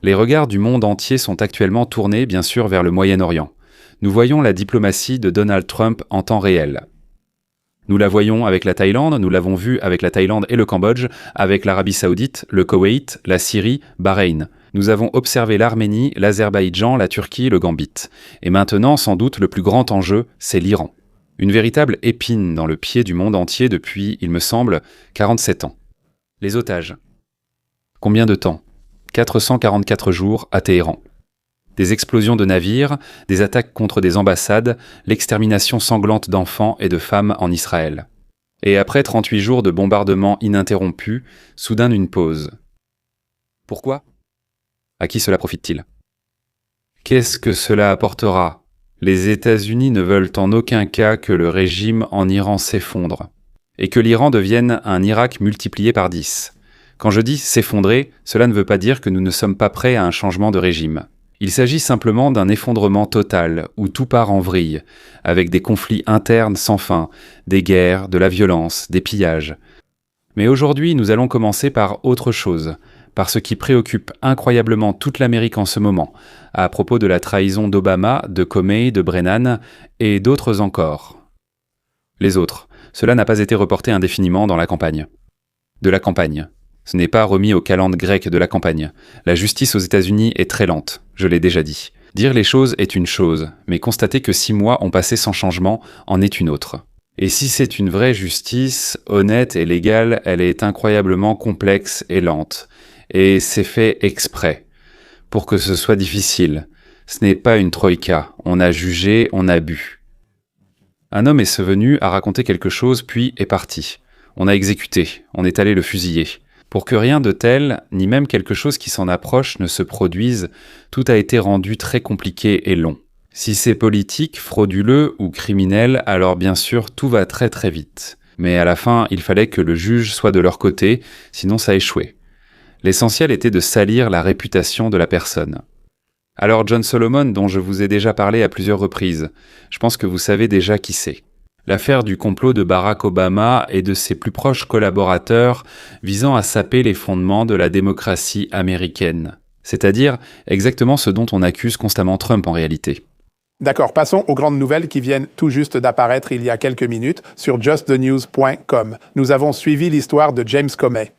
Les regards du monde entier sont actuellement tournés, bien sûr, vers le Moyen-Orient. Nous voyons la diplomatie de Donald Trump en temps réel. Nous la voyons avec la Thaïlande, nous l'avons vu avec la Thaïlande et le Cambodge, avec l'Arabie Saoudite, le Koweït, la Syrie, Bahreïn. Nous avons observé l'Arménie, l'Azerbaïdjan, la Turquie, le Gambit. Et maintenant, sans doute, le plus grand enjeu, c'est l'Iran. Une véritable épine dans le pied du monde entier depuis, il me semble, 47 ans. Les otages. Combien de temps ? 444 jours à Téhéran. Des explosions de navires, des attaques contre des ambassades, l'extermination sanglante d'enfants et de femmes en Israël. Et après 38 jours de bombardements ininterrompus, soudain une pause. Pourquoi ? À qui cela profite-t-il ? Qu'est-ce que cela apportera ? Les États-Unis ne veulent en aucun cas que le régime en Iran s'effondre, et que l'Iran devienne un Irak multiplié par 10. Quand je dis s'effondrer, cela ne veut pas dire que nous ne sommes pas prêts à un changement de régime. Il s'agit simplement d'un effondrement total, où tout part en vrille, avec des conflits internes sans fin, des guerres, de la violence, des pillages. Mais aujourd'hui, nous allons commencer par autre chose, par ce qui préoccupe incroyablement toute l'Amérique en ce moment, à propos de la trahison d'Obama, de Comey, de Brennan, et d'autres encore. Les autres, cela n'a pas été reporté indéfiniment dans la campagne. De la campagne. Ce n'est pas remis au calendrier grec de la campagne. La justice aux États-Unis est très lente, je l'ai déjà dit. Dire les choses est une chose, mais constater que 6 mois ont passé sans changement en est une autre. Et si c'est une vraie justice, honnête et légale, elle est incroyablement complexe et lente. Et c'est fait exprès, pour que ce soit difficile. Ce n'est pas une troïka, on a jugé, on a bu. Un homme est venu, a raconté quelque chose, puis est parti. On a exécuté, on est allé le fusiller. Pour que rien de tel, ni même quelque chose qui s'en approche, ne se produise, tout a été rendu très compliqué et long. Si c'est politique, frauduleux ou criminel, alors bien sûr tout va très très vite. Mais à la fin, il fallait que le juge soit de leur côté, sinon ça échouait. L'essentiel était de salir la réputation de la personne. Alors John Solomon, dont je vous ai déjà parlé à plusieurs reprises, je pense que vous savez déjà qui c'est. L'affaire du complot de Barack Obama et de ses plus proches collaborateurs visant à saper les fondements de la démocratie américaine. C'est-à-dire exactement ce dont on accuse constamment Trump en réalité. D'accord, passons aux grandes nouvelles qui viennent tout juste d'apparaître il y a quelques minutes sur justthenews.com. Nous avons suivi l'histoire de James Comey.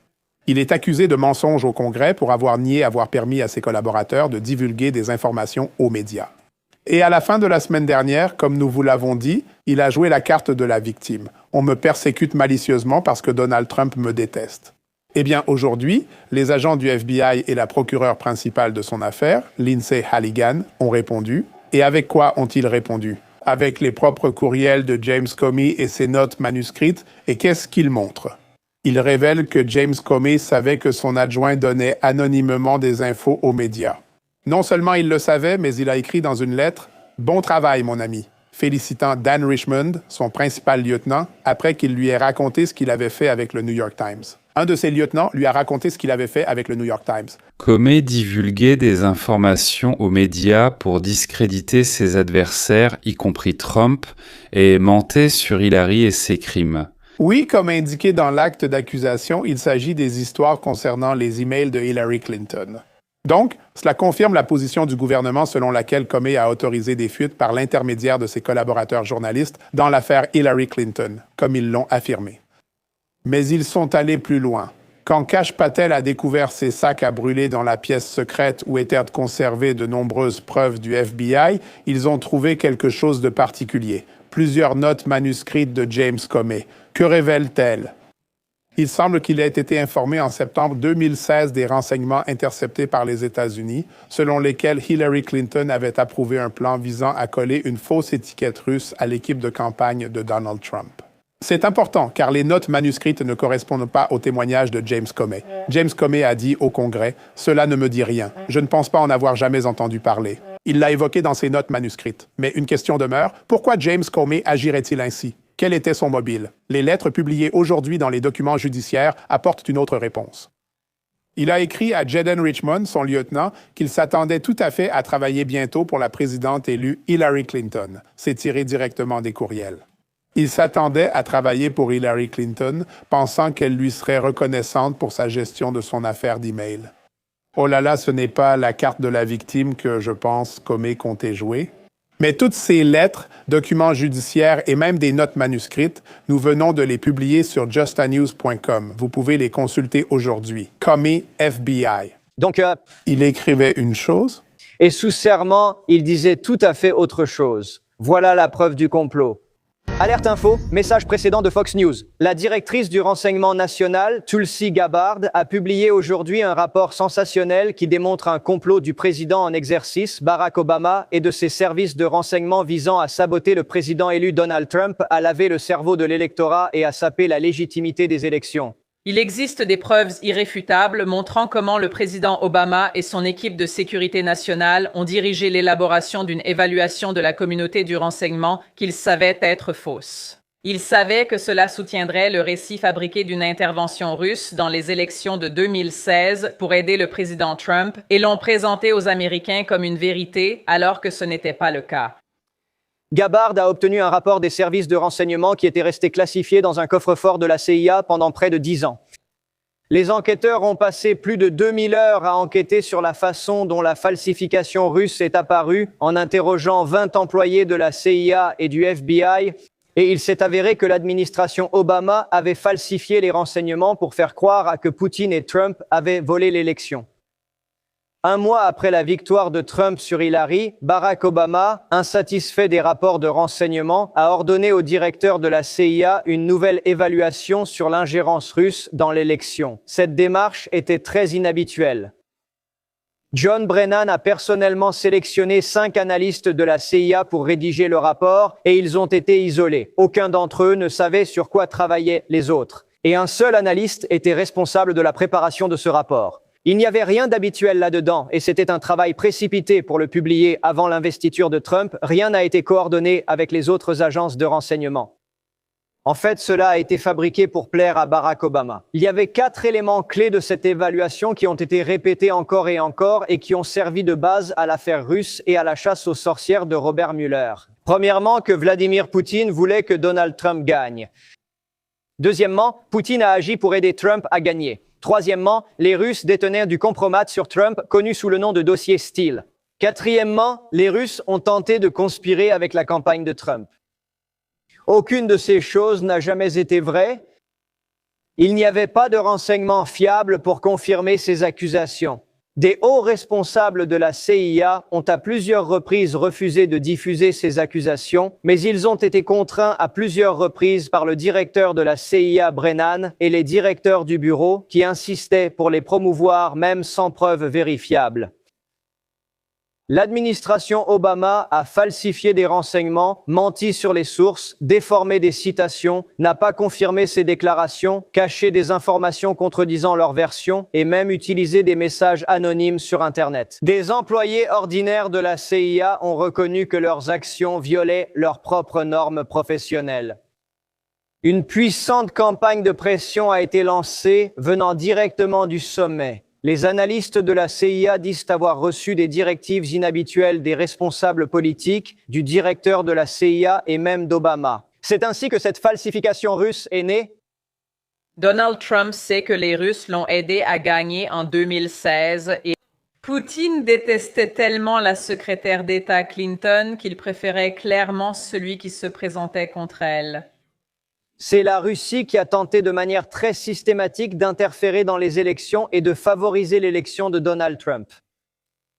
Il est accusé de mensonge au Congrès pour avoir nié avoir permis à ses collaborateurs de divulguer des informations aux médias. Et à la fin de la semaine dernière, comme nous vous l'avons dit, il a joué la carte de la victime. On me persécute malicieusement parce que Donald Trump me déteste. Eh bien, aujourd'hui, les agents du FBI et la procureure principale de son affaire, Lindsay Halligan, ont répondu. Et avec quoi ont-ils répondu ? Avec les propres courriels de James Comey et ses notes manuscrites. Et qu'est-ce qu'ils montrent ? Ils révèlent que James Comey savait que son adjoint donnait anonymement des infos aux médias. Non seulement il le savait, mais il a écrit dans une lettre « Bon travail, mon ami », félicitant Dan Richmond, son principal lieutenant, après qu'il lui ait raconté ce qu'il avait fait avec le New York Times. Un de ses lieutenants lui a raconté ce qu'il avait fait avec le New York Times. Comey divulguait des informations aux médias pour discréditer ses adversaires, y compris Trump, et mentait sur Hillary et ses crimes. Oui, comme indiqué dans l'acte d'accusation, il s'agit des histoires concernant les emails de Hillary Clinton. Donc, cela confirme la position du gouvernement selon laquelle Comey a autorisé des fuites par l'intermédiaire de ses collaborateurs journalistes dans l'affaire Hillary Clinton, comme ils l'ont affirmé. Mais ils sont allés plus loin. Quand Kash Patel a découvert ces sacs à brûler dans la pièce secrète où étaient conservées de nombreuses preuves du FBI, ils ont trouvé quelque chose de particulier. Plusieurs notes manuscrites de James Comey. Que révèlent-elles? Il semble qu'il ait été informé en septembre 2016 des renseignements interceptés par les États-Unis, selon lesquels Hillary Clinton avait approuvé un plan visant à coller une fausse étiquette russe à l'équipe de campagne de Donald Trump. C'est important car les notes manuscrites ne correspondent pas au témoignage de James Comey. James Comey a dit au Congrès « Cela ne me dit rien. Je ne pense pas en avoir jamais entendu parler. » Il l'a évoqué dans ses notes manuscrites. Mais une question demeure, pourquoi James Comey agirait-il ainsi? Quel était son mobile? Les lettres publiées aujourd'hui dans les documents judiciaires apportent une autre réponse. Il a écrit à Jaden Richmond, son lieutenant, qu'il s'attendait tout à fait à travailler bientôt pour la présidente élue Hillary Clinton. C'est tiré directement des courriels. Il s'attendait à travailler pour Hillary Clinton, pensant qu'elle lui serait reconnaissante pour sa gestion de son affaire d'email. Oh là là, ce n'est pas la carte de la victime que je pense Comey comptait jouer. Mais toutes ces lettres, documents judiciaires et même des notes manuscrites, nous venons de les publier sur justanews.com. Vous pouvez les consulter aujourd'hui. Comey, FBI. Donc, Il écrivait une chose. et sous serment, il disait tout à fait autre chose. Voilà la preuve du complot. Alerte info, message précédent de Fox News. La directrice du renseignement national, Tulsi Gabbard, a publié aujourd'hui un rapport sensationnel qui démontre un complot du président en exercice, Barack Obama, et de ses services de renseignement visant à saboter le président élu Donald Trump, à laver le cerveau de l'électorat et à saper la légitimité des élections. Il existe des preuves irréfutables montrant comment le président Obama et son équipe de sécurité nationale ont dirigé l'élaboration d'une évaluation de la communauté du renseignement qu'ils savaient être fausse. Ils savaient que cela soutiendrait le récit fabriqué d'une intervention russe dans les élections de 2016 pour aider le président Trump et l'ont présenté aux Américains comme une vérité alors que ce n'était pas le cas. Gabbard a obtenu un rapport des services de renseignement qui était resté classifié dans un coffre-fort de la CIA pendant près de 10 ans. Les enquêteurs ont passé plus de 2000 heures à enquêter sur la façon dont la falsification russe est apparue en interrogeant 20 employés de la CIA et du FBI, et il s'est avéré que l'administration Obama avait falsifié les renseignements pour faire croire à que Poutine et Trump avaient volé l'élection. Un mois après la victoire de Trump sur Hillary, Barack Obama, insatisfait des rapports de renseignement, a ordonné au directeur de la CIA une nouvelle évaluation sur l'ingérence russe dans l'élection. Cette démarche était très inhabituelle. John Brennan a personnellement sélectionné 5 analystes de la CIA pour rédiger le rapport et ils ont été isolés. Aucun d'entre eux ne savait sur quoi travaillaient les autres. Et un seul analyste était responsable de la préparation de ce rapport. Il n'y avait rien d'habituel là-dedans et c'était un travail précipité pour le publier avant l'investiture de Trump. Rien n'a été coordonné avec les autres agences de renseignement. En fait, cela a été fabriqué pour plaire à Barack Obama. Il y avait 4 éléments clés de cette évaluation qui ont été répétés encore et qui ont servi de base à l'affaire russe et à la chasse aux sorcières de Robert Mueller. Premièrement, que Vladimir Poutine voulait que Donald Trump gagne. Deuxièmement, Poutine a agi pour aider Trump à gagner. Troisièmement, les Russes détenaient du compromat sur Trump, connu sous le nom de dossier Steele. Quatrièmement, les Russes ont tenté de conspirer avec la campagne de Trump. Aucune de ces choses n'a jamais été vraie. Il n'y avait pas de renseignements fiables pour confirmer ces accusations. Des hauts responsables de la CIA ont à plusieurs reprises refusé de diffuser ces accusations, mais ils ont été contraints à plusieurs reprises par le directeur de la CIA Brennan et les directeurs du bureau qui insistaient pour les promouvoir même sans preuves vérifiables. L'administration Obama a falsifié des renseignements, menti sur les sources, déformé des citations, n'a pas confirmé ses déclarations, caché des informations contredisant leur version et même utilisé des messages anonymes sur Internet. Des employés ordinaires de la CIA ont reconnu que leurs actions violaient leurs propres normes professionnelles. Une puissante campagne de pression a été lancée venant directement du sommet. Les analystes de la CIA disent avoir reçu des directives inhabituelles des responsables politiques, du directeur de la CIA et même d'Obama. C'est ainsi que cette falsification russe est née. Donald Trump sait que les Russes l'ont aidé à gagner en 2016 et Poutine détestait tellement la secrétaire d'État Clinton qu'il préférait clairement celui qui se présentait contre elle. C'est la Russie qui a tenté de manière très systématique d'interférer dans les élections et de favoriser l'élection de Donald Trump.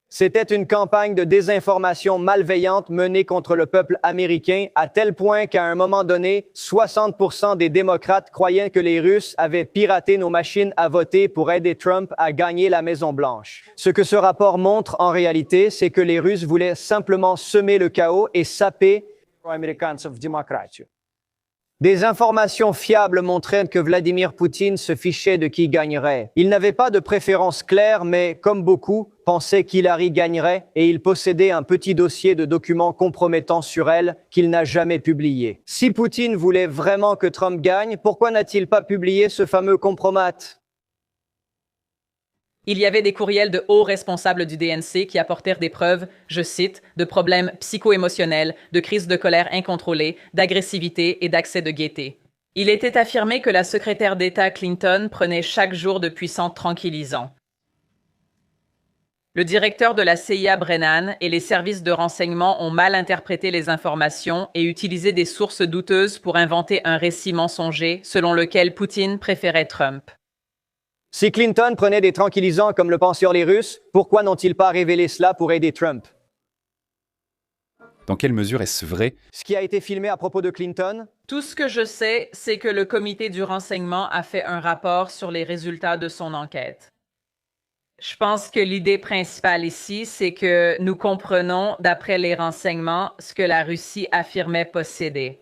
C'était une campagne de désinformation malveillante menée contre le peuple américain à tel point qu'à un moment donné, 60% des démocrates croyaient que les Russes avaient piraté nos machines à voter pour aider Trump à gagner la Maison-Blanche. Ce que ce rapport montre en réalité, c'est que les Russes voulaient simplement semer le chaos et saper les démocrates. Des informations fiables montraient que Vladimir Poutine se fichait de qui gagnerait. Il n'avait pas de préférence claire, mais, comme beaucoup, pensait qu'Hillary gagnerait et il possédait un petit dossier de documents compromettants sur elle qu'il n'a jamais publié. Si Poutine voulait vraiment que Trump gagne, pourquoi n'a-t-il pas publié ce fameux compromat ? Il y avait des courriels de hauts responsables du DNC qui apportèrent des preuves, je cite, de problèmes psycho-émotionnels, de crises de colère incontrôlées, d'agressivité et d'accès de gaieté. Il était affirmé que la secrétaire d'État Clinton prenait chaque jour de puissants tranquillisants. Le directeur de la CIA, Brennan, et les services de renseignement ont mal interprété les informations et utilisé des sources douteuses pour inventer un récit mensonger selon lequel Poutine préférait Trump. Si Clinton prenait des tranquillisants comme le pensèrent les Russes, pourquoi n'ont-ils pas révélé cela pour aider Trump? Dans quelle mesure est-ce vrai? Ce qui a été filmé à propos de Clinton? Tout ce que je sais, c'est que le comité du renseignement a fait un rapport sur les résultats de son enquête. Je pense que l'idée principale ici, c'est que nous comprenons, d'après les renseignements, ce que la Russie affirmait posséder.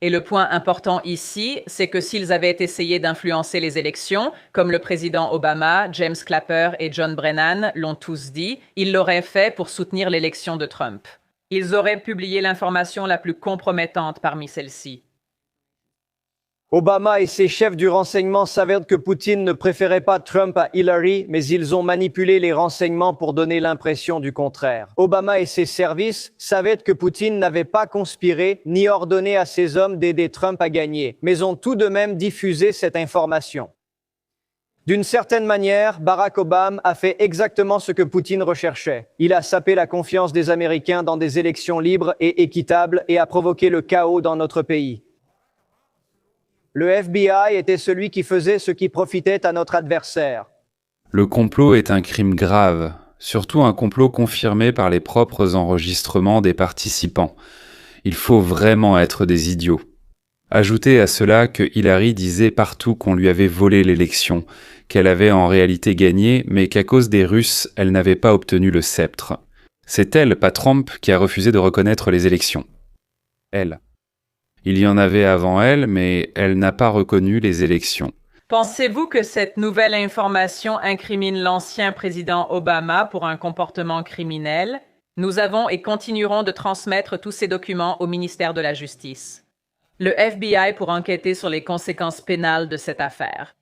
Et le point important ici, c'est que s'ils avaient essayé d'influencer les élections, comme le président Obama, James Clapper et John Brennan l'ont tous dit, ils l'auraient fait pour soutenir l'élection de Trump. Ils auraient publié l'information la plus compromettante parmi celles-ci. Obama et ses chefs du renseignement savaient que Poutine ne préférait pas Trump à Hillary, mais ils ont manipulé les renseignements pour donner l'impression du contraire. Obama et ses services savaient que Poutine n'avait pas conspiré ni ordonné à ses hommes d'aider Trump à gagner, mais ont tout de même diffusé cette information. D'une certaine manière, Barack Obama a fait exactement ce que Poutine recherchait. Il a sapé la confiance des Américains dans des élections libres et équitables et a provoqué le chaos dans notre pays. Le FBI était celui qui faisait ce qui profitait à notre adversaire. Le complot est un crime grave, surtout un complot confirmé par les propres enregistrements des participants. Il faut vraiment être des idiots. Ajoutez à cela que Hillary disait partout qu'on lui avait volé l'élection, qu'elle avait en réalité gagné, mais qu'à cause des Russes, elle n'avait pas obtenu le sceptre. C'est elle, pas Trump, qui a refusé de reconnaître les élections. Elle. Il y en avait avant elle, mais elle n'a pas reconnu les élections. Pensez-vous que cette nouvelle information incrimine l'ancien président Obama pour un comportement criminel? Nous avons et continuerons de transmettre tous ces documents au ministère de la Justice. Le FBI pour enquêter sur les conséquences pénales de cette affaire.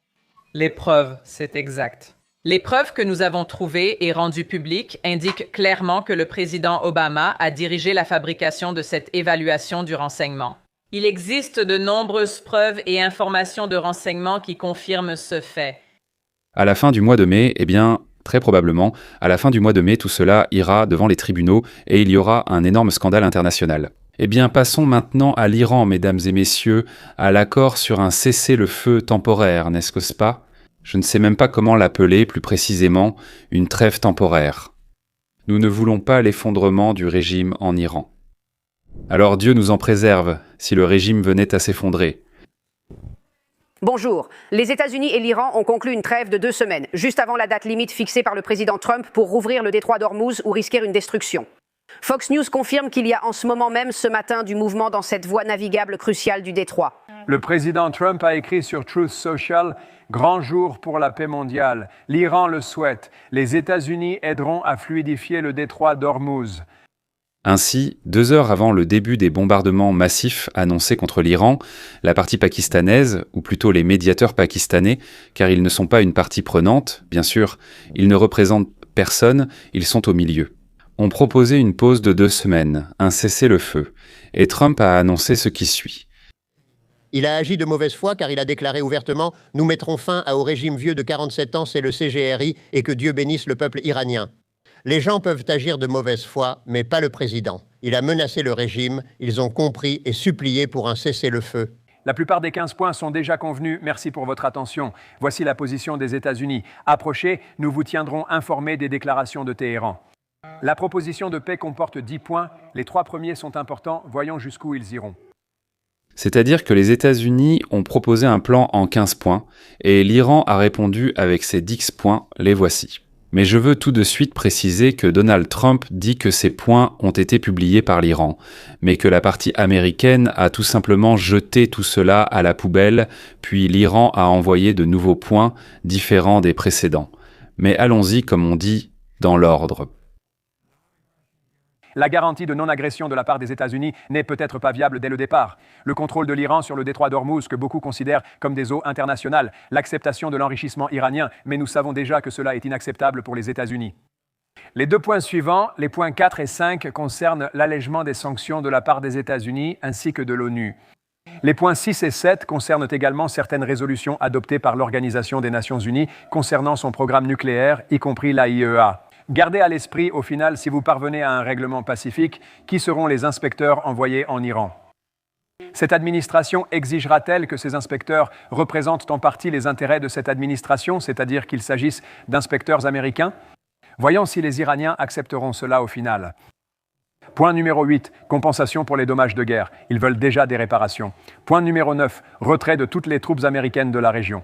Les preuves, c'est exact. Les preuves que nous avons trouvées et rendues publiques indiquent clairement que le président Obama a dirigé la fabrication de cette évaluation du renseignement. Il existe de nombreuses preuves et informations de renseignement qui confirment ce fait. À la fin du mois de mai, très probablement, à la fin du mois de mai, tout cela ira devant les tribunaux et il y aura un énorme scandale international. Passons maintenant à l'Iran, mesdames et messieurs, à l'accord sur un cessez-le-feu temporaire, n'est-ce pas? Je ne sais même pas comment l'appeler plus précisément, une trêve temporaire. Nous ne voulons pas l'effondrement du régime en Iran. Alors Dieu nous en préserve, si le régime venait à s'effondrer. Bonjour. Les États-Unis et l'Iran ont conclu une trêve de 2 semaines, juste avant la date limite fixée par le président Trump pour rouvrir le détroit d'Ormuz ou risquer une destruction. Fox News confirme qu'il y a en ce moment même ce matin du mouvement dans cette voie navigable cruciale du détroit. Le président Trump a écrit sur Truth Social « Grand jour pour la paix mondiale. L'Iran le souhaite. Les États-Unis aideront à fluidifier le détroit d'Ormuz. » Ainsi, 2 heures avant le début des bombardements massifs annoncés contre l'Iran, la partie pakistanaise, ou plutôt les médiateurs pakistanais, car ils ne sont pas une partie prenante, bien sûr, ils ne représentent personne, ils sont au milieu, ont proposé une pause de 2 semaines, un cessez-le-feu, et Trump a annoncé ce qui suit. Il a agi de mauvaise foi car il a déclaré ouvertement « Nous mettrons fin au régime vieux de 47 ans, c'est le CGRI, et que Dieu bénisse le peuple iranien. » Les gens peuvent agir de mauvaise foi, mais pas le président. Il a menacé le régime, ils ont compris et supplié pour un cessez-le-feu. La plupart des 15 points sont déjà convenus. Merci pour votre attention. Voici la position des États-Unis. Approchez, nous vous tiendrons informés des déclarations de Téhéran. La proposition de paix comporte 10 points. Les 3 premiers sont importants. Voyons jusqu'où ils iront. C'est-à-dire que les États-Unis ont proposé un plan en 15 points, et l'Iran a répondu avec ses 10 points, les voici. Mais je veux tout de suite préciser que Donald Trump dit que ces points ont été publiés par l'Iran, mais que la partie américaine a tout simplement jeté tout cela à la poubelle, puis l'Iran a envoyé de nouveaux points différents des précédents. Mais allons-y, comme on dit, dans l'ordre. La garantie de non-agression de la part des États-Unis n'est peut-être pas viable dès le départ. Le contrôle de l'Iran sur le détroit d'Ormuz, que beaucoup considèrent comme des eaux internationales, l'acceptation de l'enrichissement iranien, mais nous savons déjà que cela est inacceptable pour les États-Unis. Les 2 points suivants, les points 4 et 5, concernent l'allègement des sanctions de la part des États-Unis ainsi que de l'ONU. Les points 6 et 7 concernent également certaines résolutions adoptées par l'Organisation des Nations Unies concernant son programme nucléaire, y compris l'AIEA. Gardez à l'esprit, au final, si vous parvenez à un règlement pacifique, qui seront les inspecteurs envoyés en Iran. Cette administration exigera-t-elle que ces inspecteurs représentent en partie les intérêts de cette administration, c'est-à-dire qu'il s'agisse d'inspecteurs américains? Voyons si les Iraniens accepteront cela au final. Point numéro 8, compensation pour les dommages de guerre. Ils veulent déjà des réparations. Point numéro 9, retrait de toutes les troupes américaines de la région.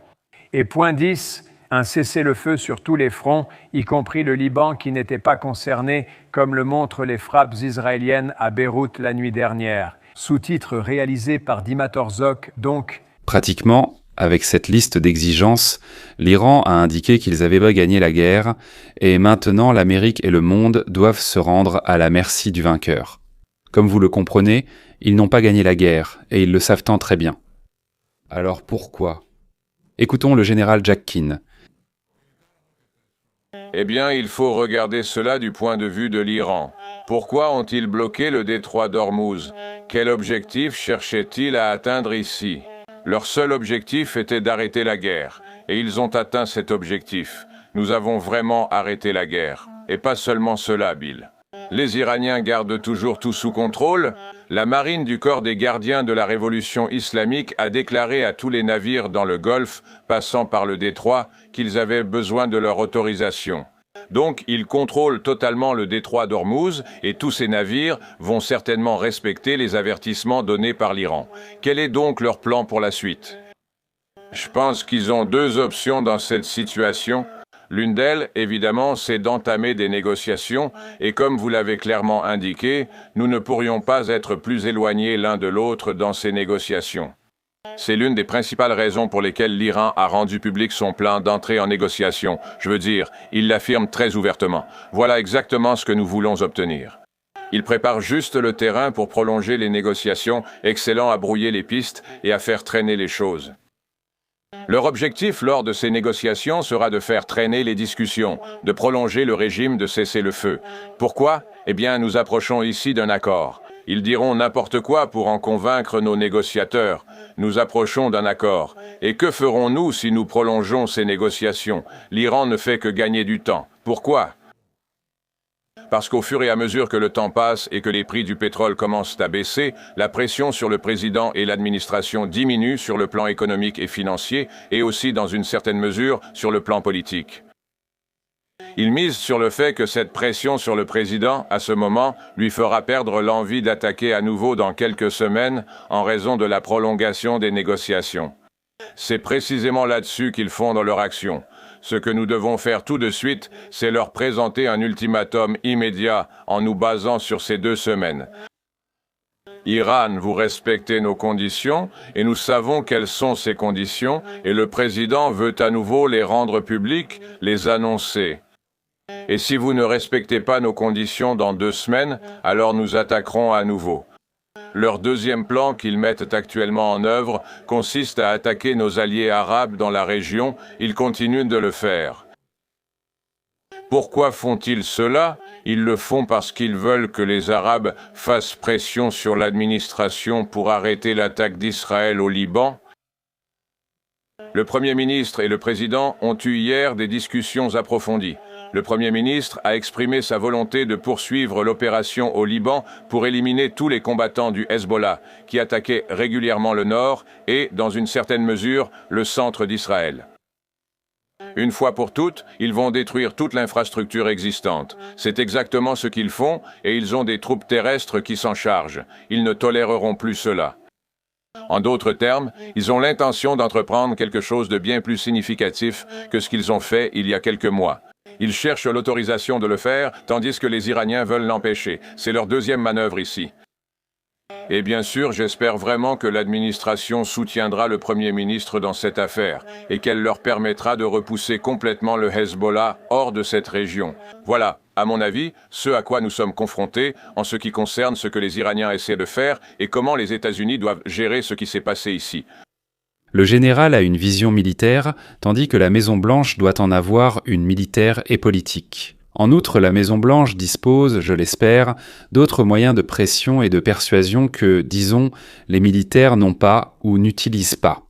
Et point 10, un cessez-le-feu sur tous les fronts, y compris le Liban qui n'était pas concerné, comme le montrent les frappes israéliennes à Beyrouth la nuit dernière. Sous-titre réalisé par Dimator Zok, donc. Pratiquement, avec cette liste d'exigences, l'Iran a indiqué qu'ils avaient gagné la guerre, et maintenant l'Amérique et le monde doivent se rendre à la merci du vainqueur. Comme vous le comprenez, ils n'ont pas gagné la guerre, et ils le savent tant très bien. Alors pourquoi? Écoutons le général Jack Keane. Eh bien, il faut regarder cela du point de vue de l'Iran. Pourquoi ont-ils bloqué le détroit d'Ormuz? Quel objectif cherchaient-ils à atteindre ici? Leur seul objectif était d'arrêter la guerre, et ils ont atteint cet objectif. Nous avons vraiment arrêté la guerre. Et pas seulement cela, Bill. Les Iraniens gardent toujours tout sous contrôle. La marine du corps des gardiens de la révolution islamique a déclaré à tous les navires dans le Golfe, passant par le détroit, qu'ils avaient besoin de leur autorisation. Donc, ils contrôlent totalement le détroit d'Ormuz et tous ces navires vont certainement respecter les avertissements donnés par l'Iran. Quel est donc leur plan pour la suite? Je pense qu'ils ont deux options dans cette situation. L'une d'elles, évidemment, c'est d'entamer des négociations, et comme vous l'avez clairement indiqué, nous ne pourrions pas être plus éloignés l'un de l'autre dans ces négociations. C'est l'une des principales raisons pour lesquelles l'Iran a rendu public son plan d'entrée en négociation. Je veux dire, il l'affirme très ouvertement. Voilà exactement ce que nous voulons obtenir. Il prépare juste le terrain pour prolonger les négociations, excellent à brouiller les pistes et à faire traîner les choses. Leur objectif lors de ces négociations sera de faire traîner les discussions, de prolonger le régime de cessez-le-feu. Pourquoi? Eh bien, nous approchons ici d'un accord. Ils diront n'importe quoi pour en convaincre nos négociateurs. Nous approchons d'un accord. Et que ferons-nous si nous prolongeons ces négociations? L'Iran ne fait que gagner du temps. Pourquoi? Parce qu'au fur et à mesure que le temps passe et que les prix du pétrole commencent à baisser, la pression sur le président et l'administration diminue sur le plan économique et financier et aussi dans une certaine mesure sur le plan politique. Il mise sur le fait que cette pression sur le président, à ce moment, lui fera perdre l'envie d'attaquer à nouveau dans quelques semaines en raison de la prolongation des négociations. C'est précisément là-dessus qu'ils fondent leur action. Ce que nous devons faire tout de suite, c'est leur présenter un ultimatum immédiat en nous basant sur ces 2 semaines. Iran, vous respectez nos conditions, et nous savons quelles sont ces conditions, et le président veut à nouveau les rendre publiques, les annoncer. Et si vous ne respectez pas nos conditions dans 2 semaines, alors nous attaquerons à nouveau. Leur deuxième plan qu'ils mettent actuellement en œuvre consiste à attaquer nos alliés arabes dans la région. Ils continuent de le faire. Pourquoi font-ils cela? Ils le font parce qu'ils veulent que les Arabes fassent pression sur l'administration pour arrêter l'attaque d'Israël au Liban. Le Premier ministre et le Président ont eu hier des discussions approfondies. Le Premier ministre a exprimé sa volonté de poursuivre l'opération au Liban pour éliminer tous les combattants du Hezbollah qui attaquaient régulièrement le nord et, dans une certaine mesure, le centre d'Israël. Une fois pour toutes, ils vont détruire toute l'infrastructure existante. C'est exactement ce qu'ils font et ils ont des troupes terrestres qui s'en chargent. Ils ne toléreront plus cela. En d'autres termes, ils ont l'intention d'entreprendre quelque chose de bien plus significatif que ce qu'ils ont fait il y a quelques mois. Ils cherchent l'autorisation de le faire, tandis que les Iraniens veulent l'empêcher. C'est leur deuxième manœuvre ici. Et bien sûr, j'espère vraiment que l'administration soutiendra le Premier ministre dans cette affaire et qu'elle leur permettra de repousser complètement le Hezbollah hors de cette région. Voilà, à mon avis, ce à quoi nous sommes confrontés en ce qui concerne ce que les Iraniens essaient de faire et comment les États-Unis doivent gérer ce qui s'est passé ici. Le général a une vision militaire, tandis que la Maison-Blanche doit en avoir une militaire et politique. En outre, la Maison-Blanche dispose, je l'espère, d'autres moyens de pression et de persuasion que, disons, les militaires n'ont pas ou n'utilisent pas.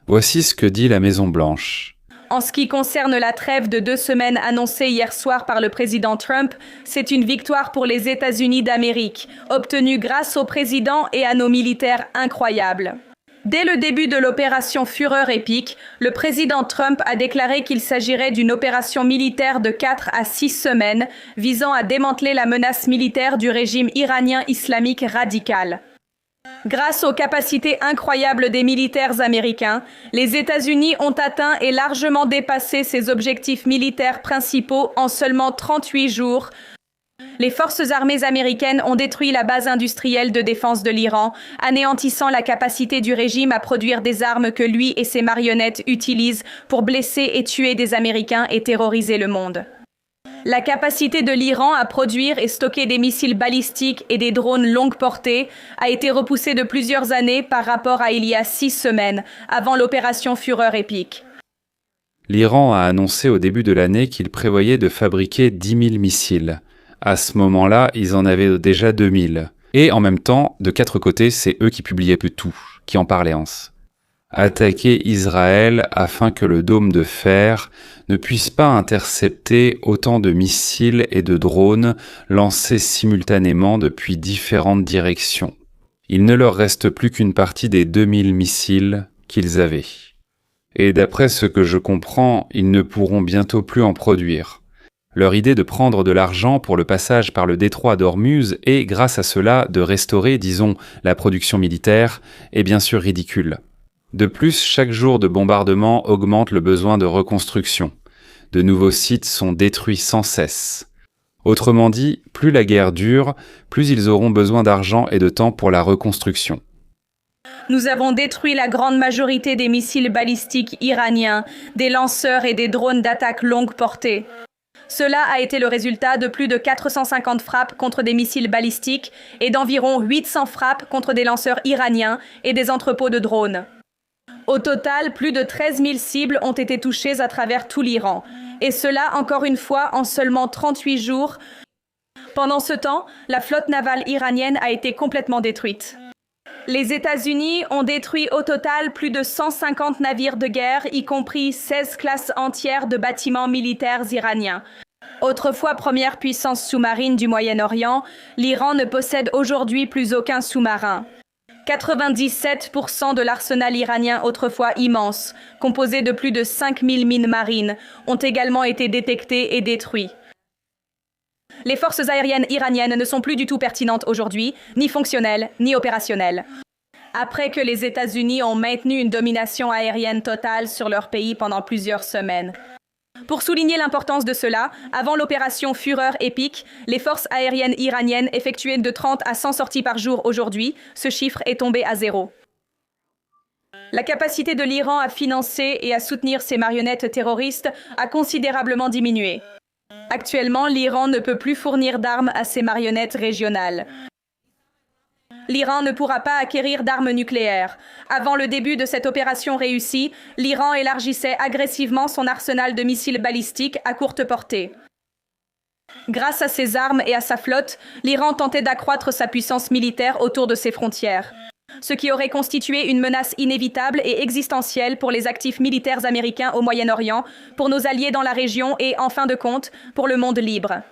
Voici ce que dit la Maison-Blanche. En ce qui concerne la trêve de 2 semaines annoncée hier soir par le président Trump, c'est une victoire pour les États-Unis d'Amérique, obtenue grâce au président et à nos militaires incroyables. Dès le début de l'opération Fureur épique, le président Trump a déclaré qu'il s'agirait d'une opération militaire de 4 à 6 semaines visant à démanteler la menace militaire du régime iranien islamique radical. Grâce aux capacités incroyables des militaires américains, les États-Unis ont atteint et largement dépassé ses objectifs militaires principaux en seulement 38 jours. Les forces armées américaines ont détruit la base industrielle de défense de l'Iran, anéantissant la capacité du régime à produire des armes que lui et ses marionnettes utilisent pour blesser et tuer des Américains et terroriser le monde. La capacité de l'Iran à produire et stocker des missiles balistiques et des drones longue portée a été repoussée de plusieurs années par rapport à il y a 6 semaines, avant l'opération Fureur épique. L'Iran a annoncé au début de l'année qu'il prévoyait de fabriquer 10 000 missiles. À ce moment-là, ils en avaient déjà 2000. Et en même temps, de 4 côtés, c'est eux qui publiaient plus tout, qui en parlaient. Attaquer Israël afin que le dôme de fer ne puisse pas intercepter autant de missiles et de drones lancés simultanément depuis différentes directions. Il ne leur reste plus qu'une partie des 2000 missiles qu'ils avaient. Et d'après ce que je comprends, ils ne pourront bientôt plus en produire. Leur idée de prendre de l'argent pour le passage par le détroit d'Ormuz et, grâce à cela, de restaurer, disons, la production militaire, est bien sûr ridicule. De plus, chaque jour de bombardement augmente le besoin de reconstruction. De nouveaux sites sont détruits sans cesse. Autrement dit, plus la guerre dure, plus ils auront besoin d'argent et de temps pour la reconstruction. Nous avons détruit la grande majorité des missiles balistiques iraniens, des lanceurs et des drones d'attaque longue portée. Cela a été le résultat de plus de 450 frappes contre des missiles balistiques et d'environ 800 frappes contre des lanceurs iraniens et des entrepôts de drones. Au total, plus de 13 000 cibles ont été touchées à travers tout l'Iran. Et cela, encore une fois, en seulement 38 jours. Pendant ce temps, la flotte navale iranienne a été complètement détruite. Les États-Unis ont détruit au total plus de 150 navires de guerre, y compris 16 classes entières de bâtiments militaires iraniens. Autrefois première puissance sous-marine du Moyen-Orient, l'Iran ne possède aujourd'hui plus aucun sous-marin. 97% de l'arsenal iranien autrefois immense, composé de plus de 5000 mines marines, ont également été détectés et détruits. Les forces aériennes iraniennes ne sont plus du tout pertinentes aujourd'hui, ni fonctionnelles, ni opérationnelles. Après que les États-Unis ont maintenu une domination aérienne totale sur leur pays pendant plusieurs semaines. Pour souligner l'importance de cela, avant l'opération Fureur épique, les forces aériennes iraniennes effectuaient de 30 à 100 sorties par jour aujourd'hui. Ce chiffre est tombé à 0. La capacité de l'Iran à financer et à soutenir ses marionnettes terroristes a considérablement diminué. Actuellement, l'Iran ne peut plus fournir d'armes à ses marionnettes régionales. L'Iran ne pourra pas acquérir d'armes nucléaires. Avant le début de cette opération réussie, l'Iran élargissait agressivement son arsenal de missiles balistiques à courte portée. Grâce à ses armes et à sa flotte, l'Iran tentait d'accroître sa puissance militaire autour de ses frontières, ce qui aurait constitué une menace inévitable et existentielle pour les actifs militaires américains au Moyen-Orient, pour nos alliés dans la région et, en fin de compte, pour le monde libre.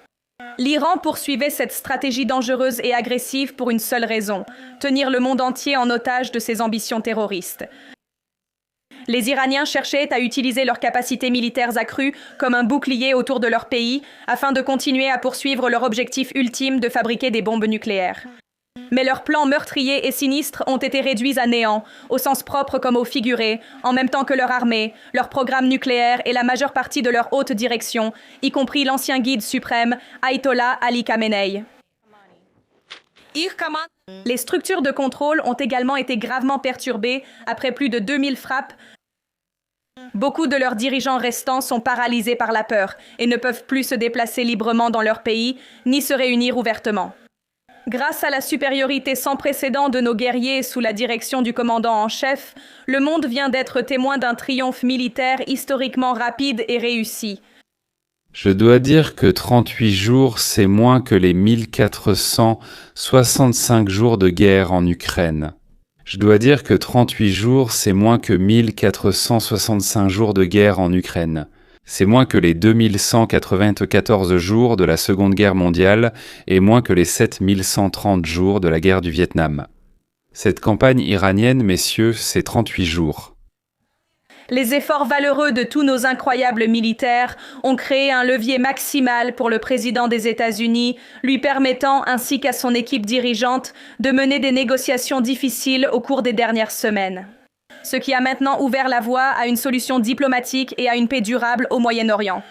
L'Iran poursuivait cette stratégie dangereuse et agressive pour une seule raison, tenir le monde entier en otage de ses ambitions terroristes. Les Iraniens cherchaient à utiliser leurs capacités militaires accrues comme un bouclier autour de leur pays afin de continuer à poursuivre leur objectif ultime de fabriquer des bombes nucléaires. Mais leurs plans meurtriers et sinistres ont été réduits à néant, au sens propre comme au figuré, en même temps que leur armée, leur programme nucléaire et la majeure partie de leur haute direction, y compris l'ancien guide suprême, Ayatollah Ali Khamenei. Les structures de contrôle ont également été gravement perturbées après plus de 2000 frappes. Beaucoup de leurs dirigeants restants sont paralysés par la peur et ne peuvent plus se déplacer librement dans leur pays, ni se réunir ouvertement. Grâce à la supériorité sans précédent de nos guerriers sous la direction du commandant en chef, le monde vient d'être témoin d'un triomphe militaire historiquement rapide et réussi. Je dois dire que 38 jours, c'est moins que les 1465 jours de guerre en Ukraine. Je dois dire que 38 jours, c'est moins que 1465 jours de guerre en Ukraine. C'est moins que les 2194 jours de la Seconde Guerre mondiale et moins que les 7130 jours de la guerre du Vietnam. Cette campagne iranienne, messieurs, c'est 38 jours. Les efforts valeureux de tous nos incroyables militaires ont créé un levier maximal pour le président des États-Unis, lui permettant, ainsi qu'à son équipe dirigeante, de mener des négociations difficiles au cours des dernières semaines. Ce qui a maintenant ouvert la voie à une solution diplomatique et à une paix durable au Moyen-Orient.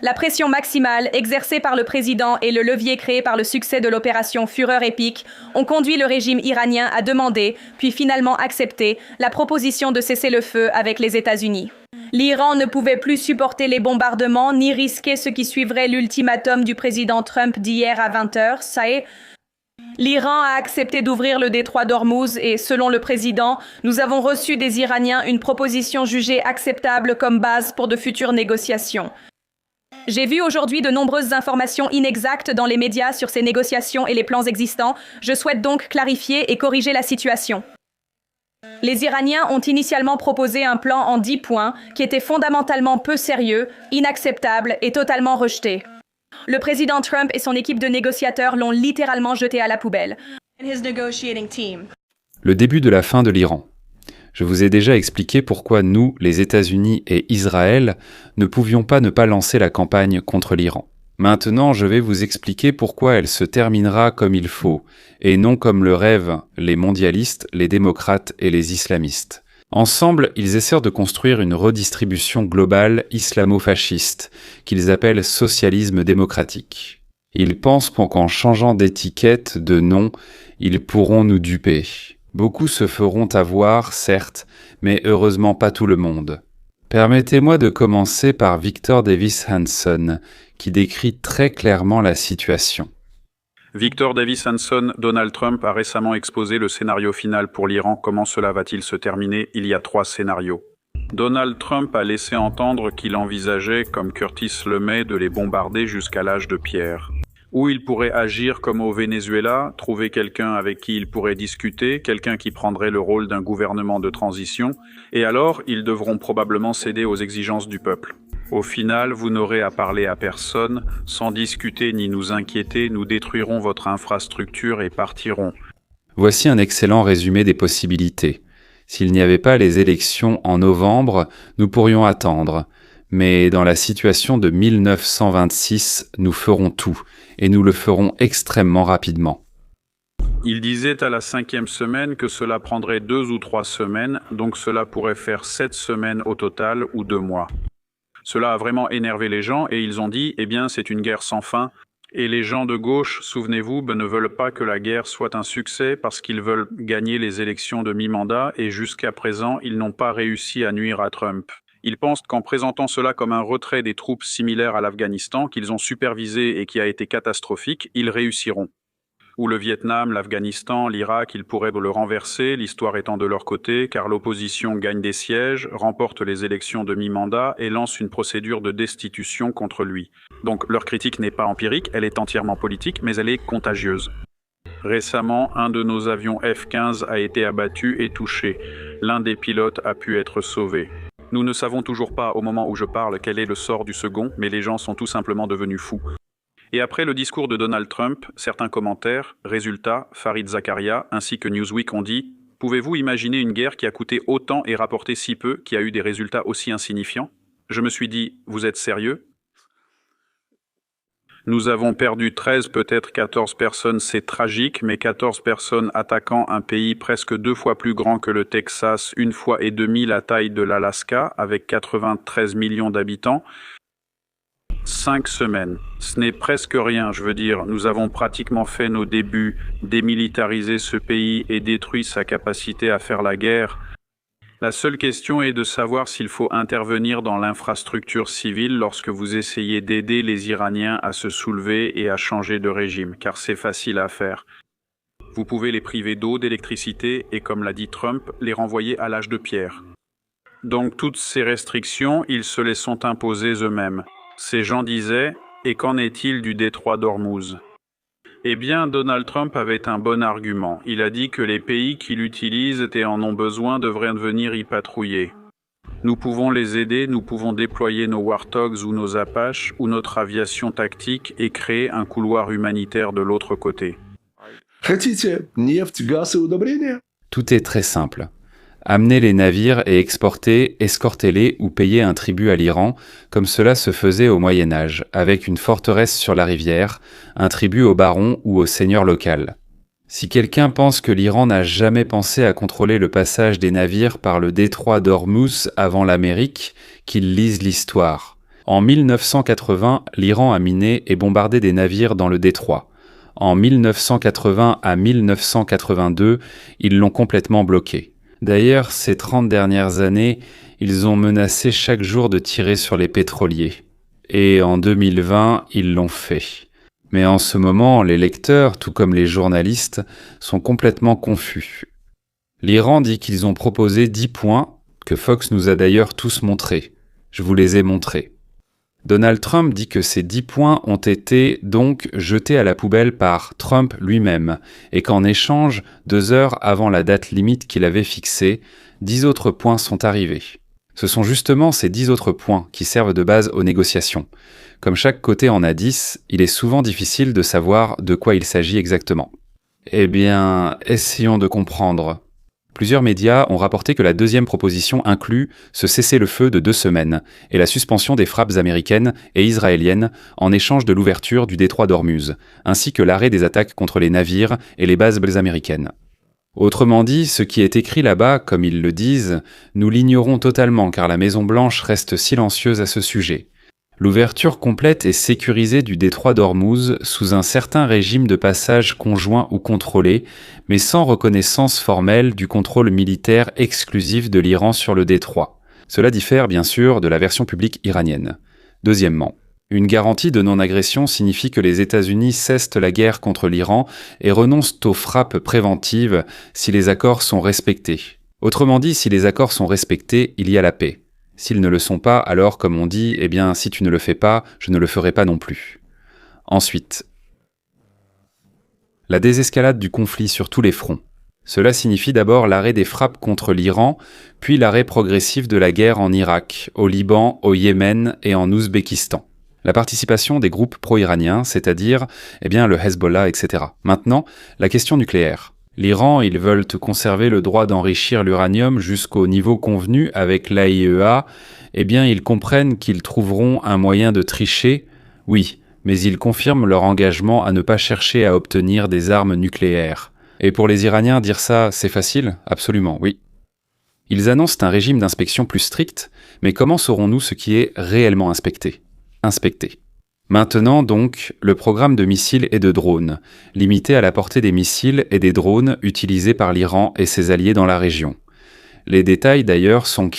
La pression maximale exercée par le président et le levier créé par le succès de l'opération Fureur épique ont conduit le régime iranien à demander, puis finalement accepter, la proposition de cessez-le-feu avec les États-Unis. L'Iran ne pouvait plus supporter les bombardements ni risquer ce qui suivrait l'ultimatum du président Trump d'hier à 20h. Ça est, l'Iran a accepté d'ouvrir le détroit d'Ormuz et, selon le président, nous avons reçu des Iraniens une proposition jugée acceptable comme base pour de futures négociations. J'ai vu aujourd'hui de nombreuses informations inexactes dans les médias sur ces négociations et les plans existants. Je souhaite donc clarifier et corriger la situation. Les Iraniens ont initialement proposé un plan en 10 points qui était fondamentalement peu sérieux, inacceptable et totalement rejeté. Le président Trump et son équipe de négociateurs l'ont littéralement jeté à la poubelle. Le début de la fin de l'Iran. Je vous ai déjà expliqué pourquoi nous, les États-Unis et Israël, ne pouvions pas ne pas lancer la campagne contre l'Iran. Maintenant, je vais vous expliquer pourquoi elle se terminera comme il faut, et non comme le rêvent les mondialistes, les démocrates et les islamistes. Ensemble, ils essaient de construire une redistribution globale islamo-fasciste, qu'ils appellent socialisme démocratique. Ils pensent qu'en changeant d'étiquette, de nom, ils pourront nous duper. Beaucoup se feront avoir, certes, mais heureusement pas tout le monde. Permettez-moi de commencer par Victor Davis Hanson, qui décrit très clairement la situation. Victor Davis Hanson, Donald Trump a récemment exposé le scénario final pour l'Iran. Comment cela va-t-il se terminer? Il y a 3 scénarios. Donald Trump a laissé entendre qu'il envisageait, comme Curtis LeMay, de les bombarder jusqu'à l'âge de pierre. Ou il pourrait agir comme au Venezuela, trouver quelqu'un avec qui il pourrait discuter, quelqu'un qui prendrait le rôle d'un gouvernement de transition, et alors ils devront probablement céder aux exigences du peuple. Au final, vous n'aurez à parler à personne, sans discuter ni nous inquiéter, nous détruirons votre infrastructure et partirons. Voici un excellent résumé des possibilités. S'il n'y avait pas les élections en novembre, nous pourrions attendre. Mais dans la situation de 1926, nous ferons tout, et nous le ferons extrêmement rapidement. Il disait à la 5e semaine que cela prendrait 2 ou 3 semaines, donc cela pourrait faire 7 semaines au total ou 2 mois. Cela a vraiment énervé les gens et ils ont dit « Eh bien, c'est une guerre sans fin ». Et les gens de gauche, souvenez-vous, ne veulent pas que la guerre soit un succès parce qu'ils veulent gagner les élections de mi-mandat et jusqu'à présent, ils n'ont pas réussi à nuire à Trump. Ils pensent qu'en présentant cela comme un retrait des troupes similaire à l'Afghanistan qu'ils ont supervisé et qui a été catastrophique, ils réussiront. Ou le Vietnam, l'Afghanistan, l'Irak, ils pourraient le renverser, l'histoire étant de leur côté, car l'opposition gagne des sièges, remporte les élections de mi-mandat et lance une procédure de destitution contre lui. Donc leur critique n'est pas empirique, elle est entièrement politique, mais elle est contagieuse. Récemment, un de nos avions F-15 a été abattu et touché. L'un des pilotes a pu être sauvé. Nous ne savons toujours pas, au moment où je parle, quel est le sort du second, mais les gens sont tout simplement devenus fous. Et après le discours de Donald Trump, certains commentaires, résultats, Farid Zakaria, ainsi que Newsweek ont dit « Pouvez-vous imaginer une guerre qui a coûté autant et rapporté si peu, qui a eu des résultats aussi insignifiants ?» Je me suis dit « Vous êtes sérieux ?» Nous avons perdu 13, peut-être 14 personnes, c'est tragique, mais 14 personnes attaquant un pays presque 2 fois plus grand que le Texas, 1,5 fois la taille de l'Alaska, avec 93 millions d'habitants. 5 semaines. Ce n'est presque rien, je veux dire. Nous avons pratiquement fait nos débuts, démilitarisé ce pays et détruit sa capacité à faire la guerre. La seule question est de savoir s'il faut intervenir dans l'infrastructure civile lorsque vous essayez d'aider les Iraniens à se soulever et à changer de régime, car c'est facile à faire. Vous pouvez les priver d'eau, d'électricité et, comme l'a dit Trump, les renvoyer à l'âge de pierre. Donc toutes ces restrictions, ils se les sont imposées eux-mêmes. Ces gens disaient « Et qu'en est-il du détroit d'Ormuz ?» Eh bien, Donald Trump avait un bon argument. Il a dit que les pays qui l'utilisent et en ont besoin devraient venir y patrouiller. Nous pouvons les aider, nous pouvons déployer nos Warthogs ou nos Apaches ou notre aviation tactique et créer un couloir humanitaire de l'autre côté. Хотите нефть, газ и удобрения? Tout est très simple. Amener les navires et exporter, escorter-les ou payer un tribut à l'Iran, comme cela se faisait au Moyen-Âge, avec une forteresse sur la rivière, un tribut au baron ou au seigneur local. Si quelqu'un pense que l'Iran n'a jamais pensé à contrôler le passage des navires par le détroit d'Ormuz avant l'Amérique, qu'il lise l'histoire. En 1980, l'Iran a miné et bombardé des navires dans le détroit. En 1980 à 1982, ils l'ont complètement bloqué. D'ailleurs, ces 30 dernières années, ils ont menacé chaque jour de tirer sur les pétroliers. Et en 2020, ils l'ont fait. Mais en ce moment, les lecteurs, tout comme les journalistes, sont complètement confus. L'Iran dit qu'ils ont proposé 10 points, que Fox nous a d'ailleurs tous montrés. Je vous les ai montrés. Donald Trump dit que ces 10 points ont été donc jetés à la poubelle par Trump lui-même et qu'en échange, 2 heures avant la date limite qu'il avait fixée, 10 autres points sont arrivés. Ce sont justement ces 10 autres points qui servent de base aux négociations. Comme chaque côté en a 10, il est souvent difficile de savoir de quoi il s'agit exactement. Eh bien, essayons de comprendre. Plusieurs médias ont rapporté que la deuxième proposition inclut ce cessez-le-feu de 2 semaines et la suspension des frappes américaines et israéliennes en échange de l'ouverture du détroit d'Ormuz, ainsi que l'arrêt des attaques contre les navires et les bases américaines. Autrement dit, ce qui est écrit là-bas, comme ils le disent, nous l'ignorons totalement car la Maison-Blanche reste silencieuse à ce sujet. L'ouverture complète et sécurisée du détroit d'Ormuz sous un certain régime de passage conjoint ou contrôlé, mais sans reconnaissance formelle du contrôle militaire exclusif de l'Iran sur le détroit. Cela diffère bien sûr de la version publique iranienne. Deuxièmement, une garantie de non-agression signifie que les États-Unis cessent la guerre contre l'Iran et renoncent aux frappes préventives si les accords sont respectés. Autrement dit, si les accords sont respectés, il y a la paix. S'ils ne le sont pas, alors, comme on dit, eh bien, si tu ne le fais pas, je ne le ferai pas non plus. Ensuite, la désescalade du conflit sur tous les fronts. Cela signifie d'abord l'arrêt des frappes contre l'Iran, puis l'arrêt progressif de la guerre en Irak, au Liban, au Yémen et en Ouzbékistan. La participation des groupes pro-iraniens, c'est-à-dire, eh bien, le Hezbollah, etc. Maintenant, la question nucléaire. L'Iran, ils veulent conserver le droit d'enrichir l'uranium jusqu'au niveau convenu avec l'AIEA, eh bien ils comprennent qu'ils trouveront un moyen de tricher, oui, mais ils confirment leur engagement à ne pas chercher à obtenir des armes nucléaires. Et pour les Iraniens, dire ça, c'est facile? Absolument, oui. Ils annoncent un régime d'inspection plus strict, mais comment saurons-nous ce qui est réellement inspecté? Maintenant donc, le programme de missiles et de drones, limité à la portée des missiles et des drones utilisés par l'Iran et ses alliés dans la région. Les détails d'ailleurs sont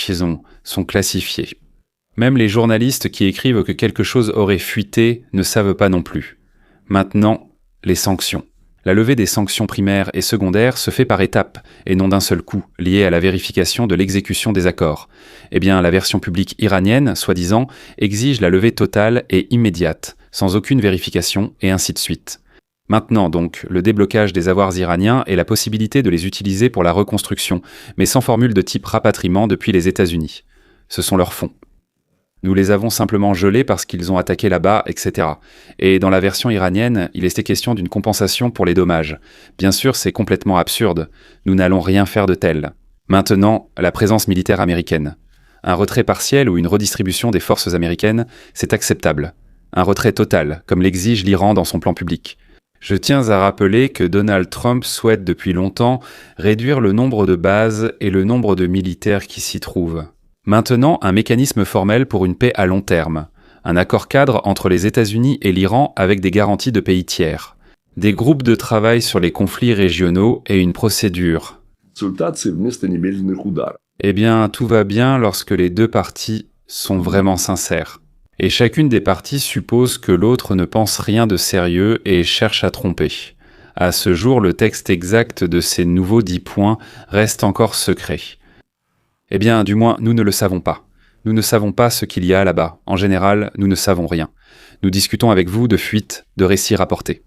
classifiés. Même les journalistes qui écrivent que quelque chose aurait fuité ne savent pas non plus. Maintenant, les sanctions. La levée des sanctions primaires et secondaires se fait par étapes, et non d'un seul coup, liée à la vérification de l'exécution des accords. Eh bien, la version publique iranienne, soi-disant, exige la levée totale et immédiate, sans aucune vérification, et ainsi de suite. Maintenant donc, le déblocage des avoirs iraniens et la possibilité de les utiliser pour la reconstruction, mais sans formule de type rapatriement depuis les États-Unis. Ce sont leurs fonds. Nous les avons simplement gelés parce qu'ils ont attaqué là-bas, etc. Et dans la version iranienne, il était question d'une compensation pour les dommages. Bien sûr, c'est complètement absurde. Nous n'allons rien faire de tel. Maintenant, la présence militaire américaine. Un retrait partiel ou une redistribution des forces américaines, c'est acceptable. Un retrait total, comme l'exige l'Iran dans son plan public. Je tiens à rappeler que Donald Trump souhaite depuis longtemps réduire le nombre de bases et le nombre de militaires qui s'y trouvent. Maintenant, un mécanisme formel pour une paix à long terme. Un accord cadre entre les États-Unis et l'Iran avec des garanties de pays tiers. Des groupes de travail sur les conflits régionaux et une procédure. Eh bien, tout va bien lorsque les deux parties sont vraiment sincères. Et chacune des parties suppose que l'autre ne pense rien de sérieux et cherche à tromper. À ce jour, le texte exact de ces nouveaux 10 points reste encore secret. Eh bien, du moins, nous ne le savons pas. Nous ne savons pas ce qu'il y a là-bas. En général, nous ne savons rien. Nous discutons avec vous de fuites, de récits rapportés.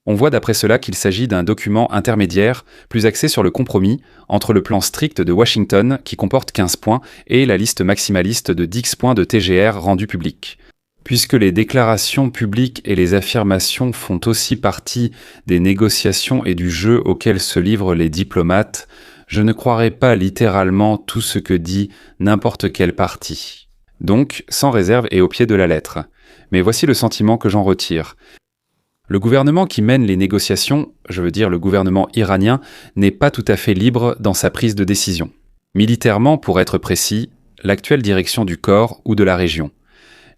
On voit d'après cela qu'il s'agit d'un document intermédiaire, plus axé sur le compromis, entre le plan strict de Washington, qui comporte 15 points, et la liste maximaliste de 10 points de TGR rendus publics. Puisque les déclarations publiques et les affirmations font aussi partie des négociations et du jeu auquel se livrent les diplomates, je ne croirai pas littéralement tout ce que dit n'importe quelle partie. Donc, sans réserve et au pied de la lettre. Mais voici le sentiment que j'en retire. Le gouvernement qui mène les négociations, je veux dire le gouvernement iranien, n'est pas tout à fait libre dans sa prise de décision. Militairement, pour être précis, l'actuelle direction du corps ou de la région.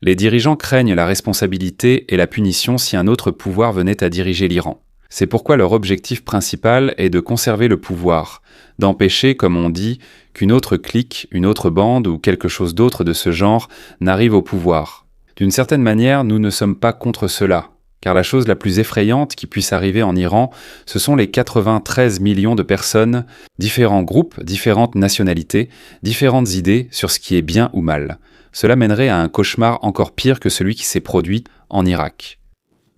Les dirigeants craignent la responsabilité et la punition si un autre pouvoir venait à diriger l'Iran. C'est pourquoi leur objectif principal est de conserver le pouvoir, d'empêcher, comme on dit, qu'une autre clique, une autre bande ou quelque chose d'autre de ce genre n'arrive au pouvoir. D'une certaine manière, nous ne sommes pas contre cela, car la chose la plus effrayante qui puisse arriver en Iran, ce sont les 93 millions de personnes, différents groupes, différentes nationalités, différentes idées sur ce qui est bien ou mal. Cela mènerait à un cauchemar encore pire que celui qui s'est produit en Irak.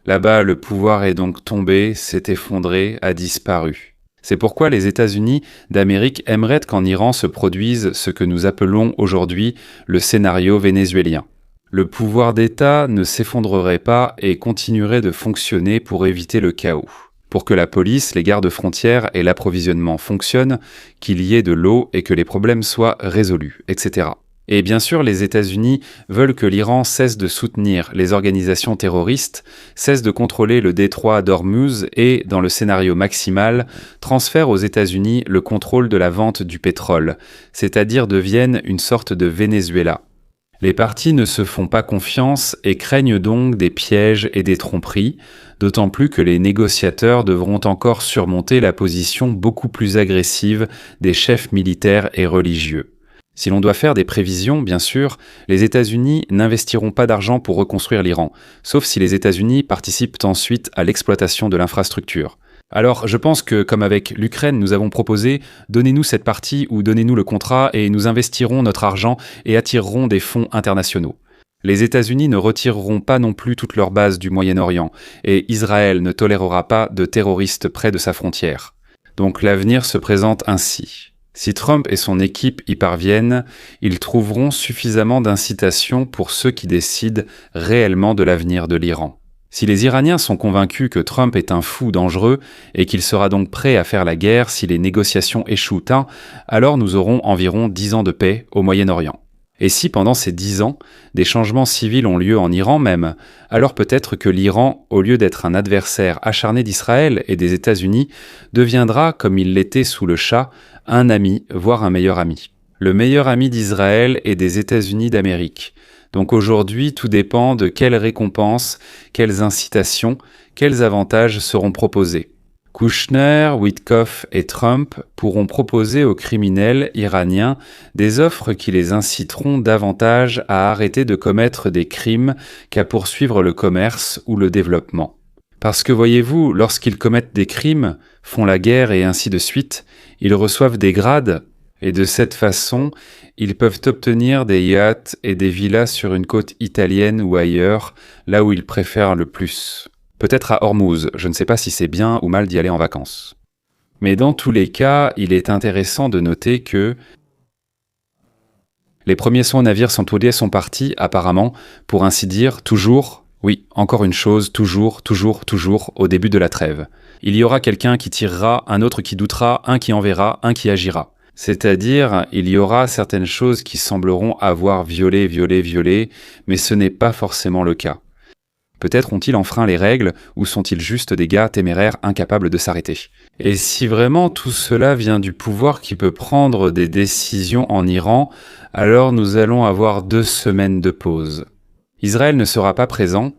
Là-bas, le pouvoir est donc tombé, s'est effondré, a disparu. C'est pourquoi les États-Unis d'Amérique aimeraient qu'en Iran se produise ce que nous appelons aujourd'hui le scénario vénézuélien. Le pouvoir d'État ne s'effondrerait pas et continuerait de fonctionner pour éviter le chaos. Pour que la police, les gardes-frontières et l'approvisionnement fonctionnent, qu'il y ait de l'eau et que les problèmes soient résolus, etc. Et bien sûr, les États-Unis veulent que l'Iran cesse de soutenir les organisations terroristes, cesse de contrôler le détroit d'Ormuz et, dans le scénario maximal, transfère aux États-Unis le contrôle de la vente du pétrole, c'est-à-dire devienne une sorte de Venezuela. Les partis ne se font pas confiance et craignent donc des pièges et des tromperies, d'autant plus que les négociateurs devront encore surmonter la position beaucoup plus agressive des chefs militaires et religieux. Si l'on doit faire des prévisions, bien sûr, les États-Unis n'investiront pas d'argent pour reconstruire l'Iran, sauf si les États-Unis participent ensuite à l'exploitation de l'infrastructure. Alors, je pense que, comme avec l'Ukraine, nous avons proposé « donnez-nous cette partie ou donnez-nous le contrat et nous investirons notre argent et attirerons des fonds internationaux ». Les États-Unis ne retireront pas non plus toute leur base du Moyen-Orient et Israël ne tolérera pas de terroristes près de sa frontière. Donc l'avenir se présente ainsi. Si Trump et son équipe y parviennent, ils trouveront suffisamment d'incitation pour ceux qui décident réellement de l'avenir de l'Iran. Si les Iraniens sont convaincus que Trump est un fou dangereux et qu'il sera donc prêt à faire la guerre si les négociations échouent, alors nous aurons environ 10 ans de paix au Moyen-Orient. Et si pendant ces 10 ans, des changements civils ont lieu en Iran même, alors peut-être que l'Iran, au lieu d'être un adversaire acharné d'Israël et des États-Unis, deviendra, comme il l'était sous le Shah, un ami, voire un meilleur ami. Le meilleur ami d'Israël et des États-Unis d'Amérique. Donc aujourd'hui, tout dépend de quelles récompenses, quelles incitations, quels avantages seront proposés. Kushner, Witkoff et Trump pourront proposer aux criminels iraniens des offres qui les inciteront davantage à arrêter de commettre des crimes qu'à poursuivre le commerce ou le développement. Parce que voyez-vous, lorsqu'ils commettent des crimes, font la guerre et ainsi de suite, ils reçoivent des grades, et de cette façon, ils peuvent obtenir des yachts et des villas sur une côte italienne ou ailleurs, là où ils préfèrent le plus. Peut-être à Ormuz, je ne sais pas si c'est bien ou mal d'y aller en vacances. Mais dans tous les cas, il est intéressant de noter que les premiers soins navires centaudiers sont partis, apparemment, pour ainsi dire, toujours, oui, encore une chose, toujours, au début de la trêve. Il y aura quelqu'un qui tirera, un autre qui doutera, un qui enverra, un qui agira. C'est-à-dire, il y aura certaines choses qui sembleront avoir violé, mais ce n'est pas forcément le cas. Peut-être ont-ils enfreint les règles, ou sont-ils juste des gars téméraires incapables de s'arrêter? Et si vraiment tout cela vient du pouvoir qui peut prendre des décisions en Iran, alors nous allons avoir 2 semaines de pause. Israël ne sera pas présent,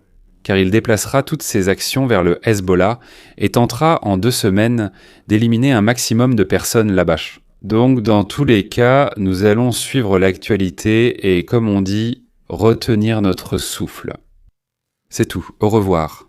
car il déplacera toutes ses actions vers le Hezbollah et tentera en 2 semaines d'éliminer un maximum de personnes là-bas. Donc dans tous les cas, nous allons suivre l'actualité et, comme on dit, retenir notre souffle. C'est tout, au revoir.